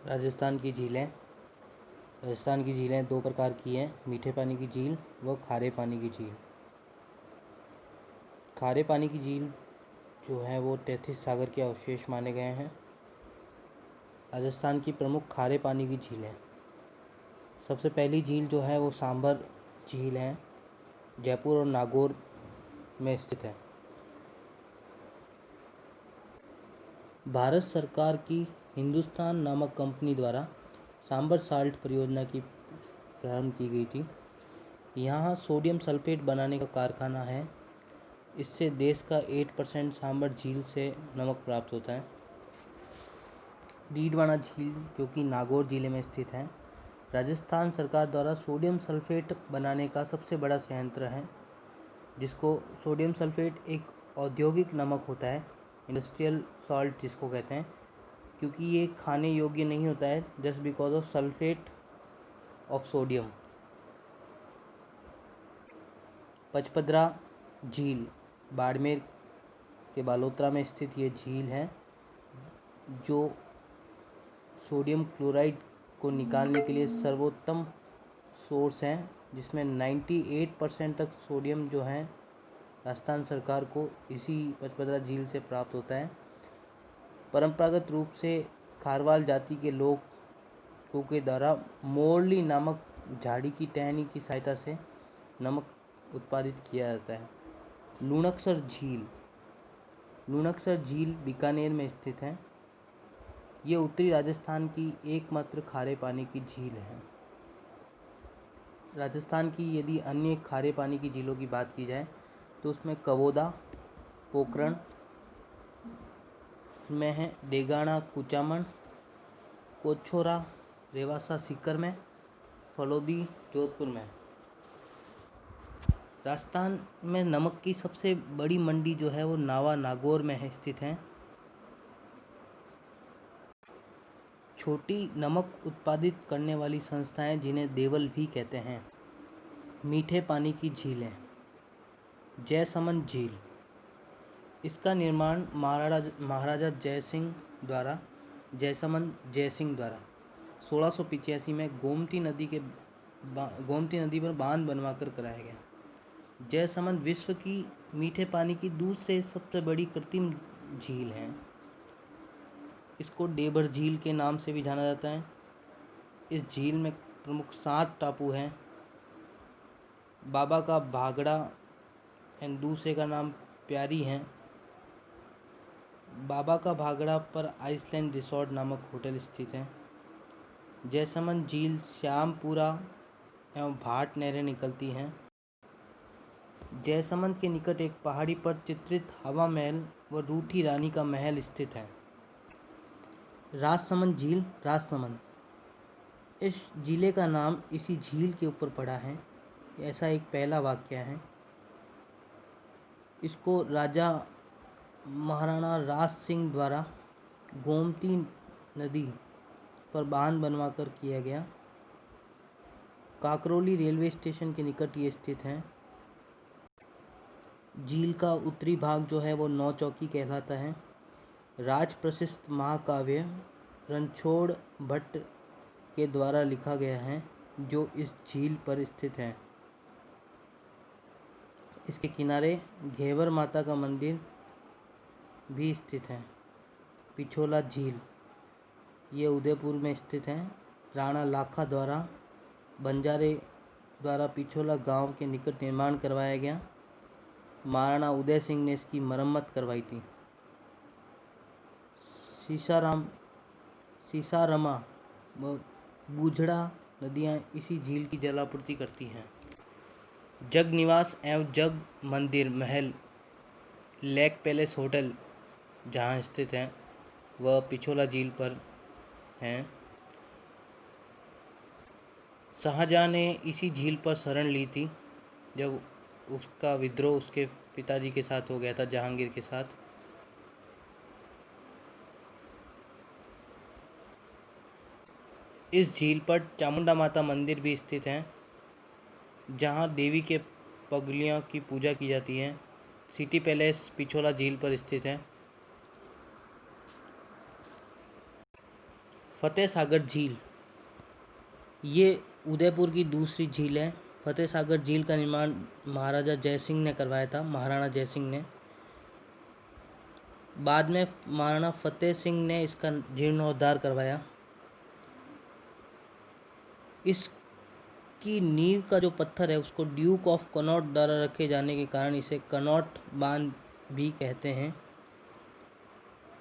राजस्थान की झीलें। राजस्थान की झीलें दो प्रकार की हैं, मीठे पानी की झील व खारे पानी की झील। खारे पानी की झील जो है वो 33 सागर के अवशेष माने गए हैं। राजस्थान की प्रमुख खारे पानी की झीलें। सबसे पहली झील जो है वो सांभर झील है, जयपुर और नागौर में स्थित है। भारत सरकार की हिंदुस्तान नामक कंपनी द्वारा सांभर साल्ट परियोजना की प्रारंभ की गई थी। यहाँ सोडियम सल्फेट बनाने का कारखाना है। इससे देश का 8% सांभर झील से नमक प्राप्त होता है। डीडवाना झील जो कि नागौर जिले में स्थित है, राजस्थान सरकार द्वारा सोडियम सल्फेट बनाने का सबसे बड़ा संयंत्र है, जिसको सोडियम सल्फेट एक औद्योगिक नमक होता है, इंडस्ट्रियल सॉल्ट जिसको कहते हैं, क्योंकि ये खाने योग्य नहीं होता है just because of sulphate of sodium. Pachpadra झील बाड़मेर के बालोतरा में स्थित ये झील है, जो सोडियम क्लोराइड को निकालने के लिए सर्वोत्तम सोर्स है, जिसमें 98% तक सोडियम जो है राजस्थान सरकार को इसी पचपदरा झील से प्राप्त होता है। परंपरागत रूप से खारवाल जाति के लोगों के द्वारा मोरली नामक झाड़ी की टहनी की सहायता से नमक उत्पादित किया जाता है। लूणकसर झील। लूणकसर झील बीकानेर में स्थित है। ये उत्तरी राजस्थान की एकमात्र खारे पानी की झील है। राजस्थान की यदि अन्य खारे पानी की झीलों की बात की जाए तो उसमें कवोदा, पोखरण में है, डेगाना कुचामन, कोछोरा रेवासा सीकर में, फलोदी जोधपुर में। राजस्थान में नमक की सबसे बड़ी मंडी जो है वो नावा नागौर में है स्थित है। छोटी नमक उत्पादित करने वाली संस्थाएं जिन्हें देवल भी कहते हैं। मीठे पानी की झीलें। जयसमंद झील। इसका निर्माण महाराजा जयसमंद जयसिंह द्वारा 1685 में गोमती नदी पर बांध बनवाकर कराया गया। जयसमंद विश्व की मीठे पानी की दूसरे सबसे बड़ी कृत्रिम झील है। इसको डेबर झील के नाम से भी जाना जाता है। इस झील में प्रमुख 7 टापू हैं। बाबा का भागड़ा एंड दूसरे का नाम प्यारी है। बाबा का भागड़ा पर आइसलैंड रिसोर्ट नामक होटल स्थित है। जयसमंद झील श्यामपुरा एवं भाट नहरें निकलती हैं। जयसमंद के निकट एक पहाड़ी पर चित्रित हवा महल व रूठी रानी का महल स्थित है। राजसमंद झील। राजसमंद इस जिले का नाम इसी झील के ऊपर पड़ा है, ऐसा एक पहला वाक्य है। इसको राजा महाराणा राज सिंह द्वारा गोमती नदी पर बांध बनवाकर किया गया। काकरोली रेलवे स्टेशन के निकट ये स्थित है। झील का उत्तरी भाग जो है वो नौचौकी कहलाता है। राज प्रशस्त महाकाव्य रणछोड़ भट्ट के द्वारा लिखा गया है, जो इस झील पर स्थित है। इसके किनारे घेवर माता का मंदिर भी स्थित है। पिछोला झील ये उदयपुर में स्थित है। राणा लाखा द्वारा बंजारे द्वारा पिछोला गांव के निकट निर्माण करवाया गया। महाराणा उदय सिंह ने इसकी मरम्मत करवाई थी। सीसारमा व बूझड़ा नदियाँ इसी झील की जलापूर्ति करती हैं। जग निवास एवं जग मंदिर महल लेक पैलेस होटल जहाँ स्थित है वह पिछोला झील पर हैं। शाहजहाँ ने इसी झील पर शरण ली थी जब उसका विद्रोह उसके पिताजी के साथ हो गया था, जहांगीर के साथ। इस झील पर चामुंडा माता मंदिर भी स्थित है, जहां देवी के पगलियों की पूजा की जाती है। सिटी पैलेस पिछोला झील पर स्थित है। फतेह सागर झील, ये उदयपुर की दूसरी झील है। फतेह सागर झील का निर्माण महाराजा जय सिंह ने करवाया था, महाराणा जय सिंह ने। बाद में महाराणा फतेह सिंह ने इसका जीर्णोद्धार करवाया। इसकी नींव का जो पत्थर है उसको ड्यूक ऑफ कनॉट द्वारा रखे जाने के कारण इसे कनॉट बांध भी कहते हैं।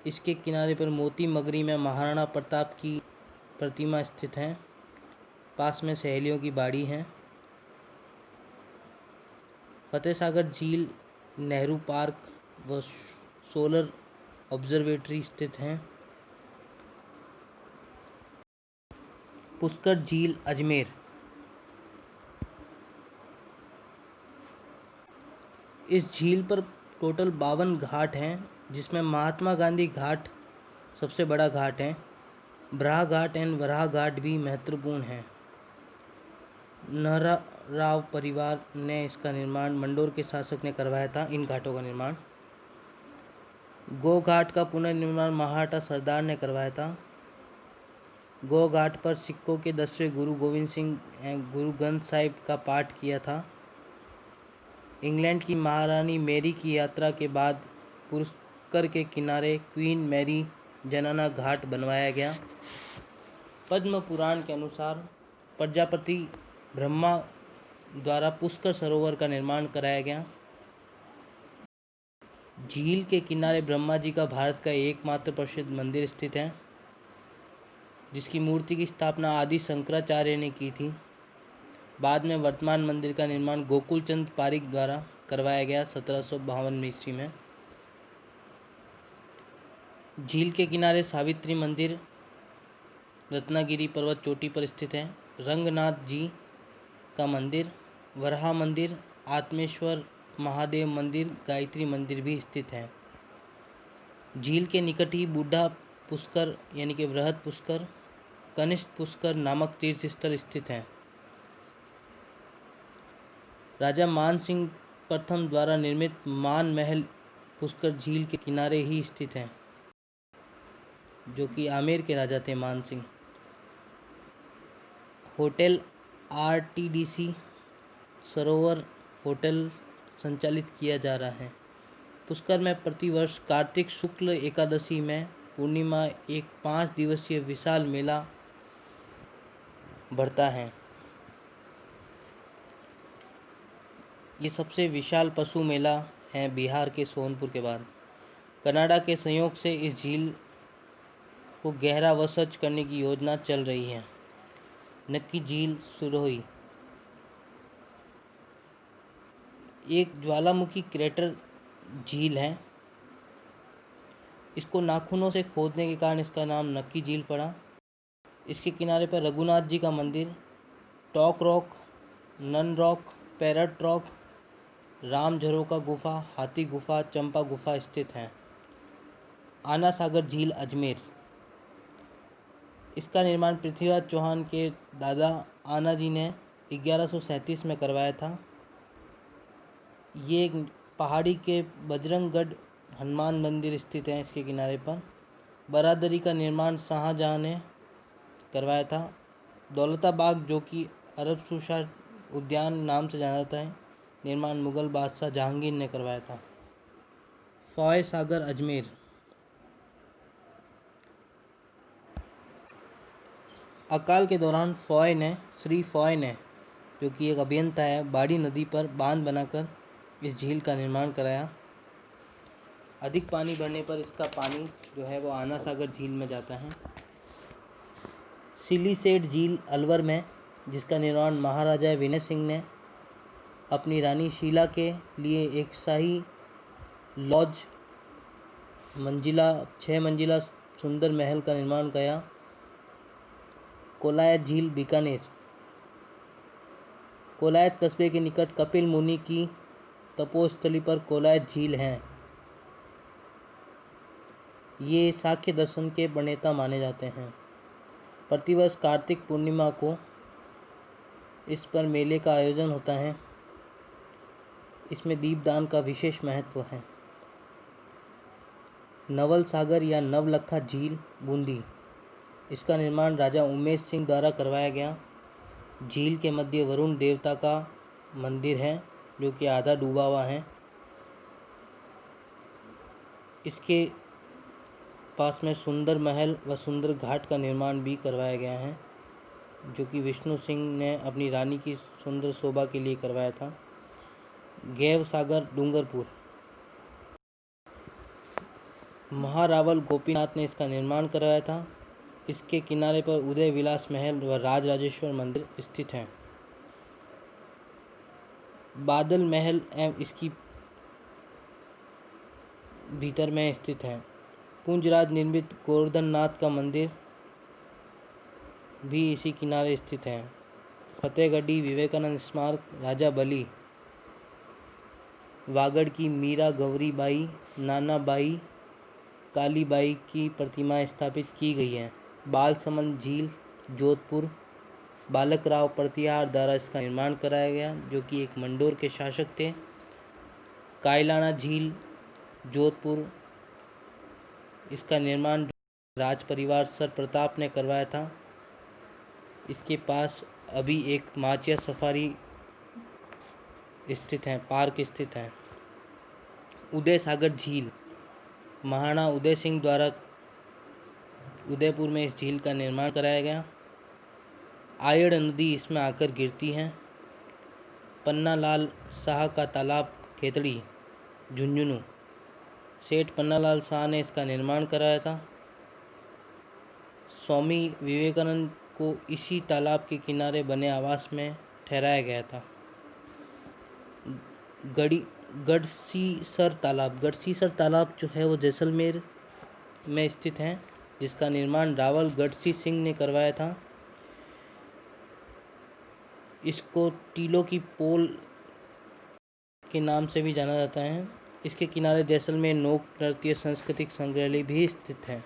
इसके किनारे पर मोती मगरी में महाराणा प्रताप की प्रतिमा स्थित है। पास में सहेलियों की बाड़ी है। फतेह सागर झील, नेहरू पार्क व सोलर ऑब्जर्वेटरी स्थित हैं। पुष्कर झील, अजमेर, इस झील पर टोटल 52 घाट हैं, जिसमें महात्मा गांधी घाट सबसे बड़ा घाट है। ब्राह घाट एंड वराह घाट भी महत्वपूर्ण हैं। नरराव परिवार ने इसका निर्माण मंडोर के शासक ने करवाया था, इन घाटों का निर्माण। गो घाट का पुनर्निर्माण महाराणा सरदार ने करवाया था। गो घाट पर सिखों के 10वें गुरु गोविंद सिंह गुरु ग्रंथ साहिब का पाठ किया था। इंग्लैंड की महारानी मैरी की यात्रा के बाद पुष्कर के किनारे क्वीन मैरी जनाना घाट बनवाया गया। पद्म पुराण के अनुसार प्रजापति ब्रह्मा द्वारा पुष्कर सरोवर का निर्माण कराया गया। झील के किनारे ब्रह्मा जी का भारत का एकमात्र प्रसिद्ध मंदिर स्थित है, जिसकी मूर्ति की स्थापना आदि शंकराचार्य ने की थी। बाद में वर्तमान मंदिर का निर्माण गोकुल चंद पारिक द्वारा करवाया गया 1752 ईस्वी में। झील के किनारे सावित्री मंदिर रत्नागिरी पर्वत चोटी पर स्थित है। रंगनाथ जी का मंदिर, वराह मंदिर, आत्मेश्वर महादेव मंदिर, गायत्री मंदिर भी स्थित है। झील के निकट ही बूढ़ा पुष्कर यानी कि वृहद पुष्कर, कनिष्ठ पुष्कर नामक तीर्थ स्थल स्थित हैं। राजा मान सिंह प्रथम द्वारा निर्मित मान महल पुष्कर झील के किनारे ही स्थित है, जो कि आमेर के राजा थे मान सिंह। होटल आरटीडीसी सरोवर होटल संचालित किया जा रहा है। पुष्कर में प्रतिवर्ष कार्तिक शुक्ल एकादशी में पूर्णिमा एक 5 दिवसीय विशाल मेला बढ़ता है। ये सबसे विशाल पशु मेला है बिहार के सोनपुर के बाद। कनाडा के सहयोग से इस झील को गहरा व स्वच्छ करने की योजना चल रही है। नक्की झील, सिरोही, एक ज्वालामुखी क्रेटर झील है। इसको नाखूनों से खोदने के कारण इसका नाम नक्की झील पड़ा। इसके किनारे पर रघुनाथ जी का मंदिर, toad rock, nun rock, parrot rock, Ram Jharokha गुफा, हाथी गुफा, चंपा गुफा स्थित हैं। आना सागर झील, अजमेर, इसका निर्माण पृथ्वीराज चौहान के दादा आना जी ने 1137 में करवाया था। ये एक पहाड़ी के बजरंगगढ़ हनुमान मंदिर स्थित है इसके किनारे पर। बरादरी का निर्माण शाहजहां ने करवाया था। दौलताबाग, जो कि अरब सुशार उद्यान नाम से जाना जाता है, निर्माण मुगल बादशाह जहांगीर ने करवाया था। फॉय सागर, अजमेर, अकाल के दौरान श्री फॉय ने, जो कि एक अभियंता है, बाड़ी नदी पर बांध बनाकर इस झील का निर्माण कराया। अधिक पानी बढ़ने पर इसका पानी जो है वो आना सागर झील में जाता है। सिलीसेट झील, अलवर में, जिसका निर्माण महाराजा विनय सिंह ने अपनी रानी शीला के लिए एक शाही लॉज 6 मंजिला सुंदर महल का निर्माण किया। कोलायत झील, बीकानेर, कोलायत कस्बे के निकट कपिल मुनि की तपोस्थली पर कोलायत झील है। ये सांख्य दर्शन के प्रणेता माने जाते हैं। प्रतिवर्ष कार्तिक पूर्णिमा को इस पर मेले का आयोजन होता है। इसमें दीपदान का विशेष महत्व है। नवल सागर या नवलखा झील, बूंदी, इसका निर्माण राजा उमेश सिंह द्वारा करवाया गया। झील के मध्य वरुण देवता का मंदिर है जो कि आधा डूबा हुआ है। इसके पास में सुंदर महल व सुंदर घाट का निर्माण भी करवाया गया है जो कि विष्णु सिंह ने अपनी रानी की सुंदर शोभा के लिए करवाया था। गैव सागर डूंगरपुर, महारावल गोपीनाथ ने इसका निर्माण करवाया था। इसके किनारे पर उदय विलास महल व राजराजेश्वर मंदिर स्थित हैं। बादल महल एवं इसकी भीतर में स्थित है। पुंजराज निर्मित गोवर्धन नाथ का मंदिर भी इसी किनारे स्थित है। फतेहगढ़ी विवेकानंद स्मारक, राजा बली, वागड़ की Meera Gauri by, Nana by, Kali Bai की प्रतिमाएं स्थापित की गई हैं। बालसमंद झील, जोधपुर, बालक राव प्रतिहार द्वारा इसका निर्माण कराया गया जो कि एक मंडोर के शासक थे। कायलाना झील, जोधपुर, इसका निर्माण राज परिवार सर प्रताप ने करवाया था। इसके पास अभी एक माचिया सफारी स्थित है, पार्क स्थित है। उदय सागर झील, महाराणा उदय सिंह द्वारा उदयपुर में इस झील का निर्माण कराया गया। आयड़ नदी इसमें आकर गिरती है। पन्नालाल शाह का तालाब खेतड़ी, झुंझुनू, सेठ पन्नालाल शाह ने इसका निर्माण कराया था। स्वामी विवेकानंद को इसी तालाब के किनारे बने आवास में ठहराया गया था। गढ़सीसर तालाब जो है वो जैसलमेर में स्थित है जिसका निर्माण रावल गढ़सी सिंह ने करवाया था। इसको टीलों की पोल के नाम से भी जाना जाता है। इसके किनारे जैसलमेर लोक नृत्य सांस्कृतिक संग्रहालय भी स्थित है।